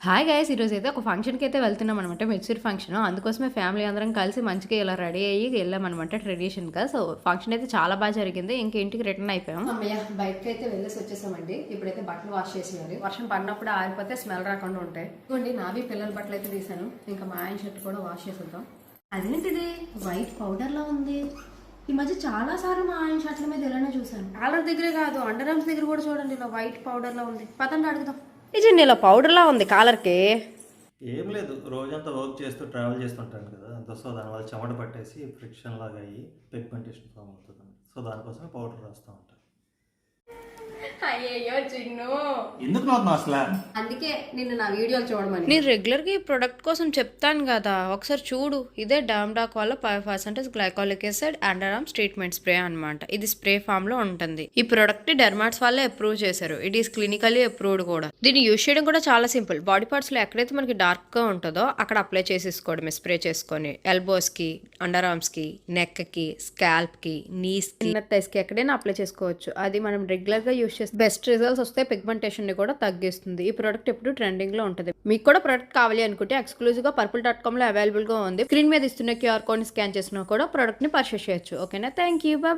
Hi guys, ఈరోజు అయితే ఒక ఫంక్షన్కి అయితే వెళ్తున్నాం అనమాట. Mature function. అందుకోసమే ఫ్యామిలీ అందరం కలిసి మంచిగా ఇలా రెడీ అయ్యి వెళ్ళామన్నమాట ట్రెడిషన్గా. సో ఫంక్షన్ అయితే చాలా బాగా జరిగింది. ఇంటికి రిటర్న్ అయిపోయాం. అమ్మయ్య, బయటకి అయితే వెళ్ళేసి వచ్చేసామండి. ఇప్పుడైతే బట్టలు వాష్ చేసేయాలి. వర్షం పడినప్పుడు ఆరిపోతే స్మెల్ రాకుండా ఉంటాయి. ఇదిగోండి, నావి పిల్లల బట్టలు అయితే తీసాను. ఇంకా మా ఆయన షర్ట్ కూడా వాష్ చేసేద్దాం. అదేంటిది వైట్ పౌడర్లో ఉంది. ఈ మధ్య చాలా సార్లు మా ఆయన షర్ట్ల మీద ఇలానే చూసాను. కాలర్ దగ్గరే కాదు, అండర్ ఆర్మ్స్ దగ్గర కూడా చూడండి, ఇలా వైట్ పౌడర్లో ఉంది. పదండి అడుగుదాం. నిజండి ఇలా పౌడర్లా ఉంది కాలర్కి. ఏం లేదు, రోజంతా వర్క్ చేస్తూ ట్రావెల్ చేస్తుంటాను కదా, అంత సో దానివల్ల చెమట పట్టేసి ఫ్రిక్షన్ లాగా అయ్యి పిగ్మెంటేషన్ ఫామ్ అవుతుంది. సో దానికోసమే పౌడర్ రాస్తూ ఉంటాను. అయ్యయ్యో చిన్ను, ఎందుకు నవ్వుతున్నావు అసలు? అందుకే నిన్ను నా వీడియోలు చూడమని. నేను రెగ్యులర్గా ఈ ప్రొడక్ట్ కోసం చెప్తాను కదా, ఒకసారి చూడు. ఇదే డామ్డాక్ వల్ల 5% glycolic acid under arms treatment spray అనమాట. ఇది స్ప్రే ఫామ్ లో ఉంటుంది. ఈ ప్రొడక్ట్ ని డెర్మాట్స్ వాళ్ళే అప్రూవ్ చేశారు. ఇట్ ఈస్ క్లినికల్లీ అప్రూవ్డ్ కూడా. దీన్ని యూజ్ చేయడం కూడా చాలా సింపుల్. బాడీ పార్ట్స్ లో ఎక్కడైతే మనకి డార్క్ గా ఉంటుందో అక్కడ అప్లై చేసేసుకోవడమే, స్ప్రే చేసుకొని. ఎల్బోస్ కి, అండర్ ఆర్మ్స్ కి, నెక్ కి, స్కాల్ప్ కి, నీస్ కి, థైస్ కి ఎక్కడైనా అప్లై చేసుకోవచ్చు. అది మనం రెగ్యులర్ గా యూజ్ చేస్తే బెస్ట్ రిజల్ట్స్ వస్తే పిగ్మెంటేషన్ ని కూడా తగ్గిస్తుంది. ఈ ప్రోడక్ట్ ఎప్పుడు ట్రెండింగ్ లో ఉంటుంది. మీకు కూడా ప్రోడక్ట్ కావాలి అనుకుంటే ఎక్స్క్లూజివ్ గా purple.com లో అవైలబుల్ గా ఉంది. స్క్రీన్ మీద ఇస్తున్న QR కోడ్ ని స్కాన్ చేసినా కూడా ప్రోడక్ట్ ని పర్చేస్ చేయొచ్చు. ఓకేనా? Thank you, bye.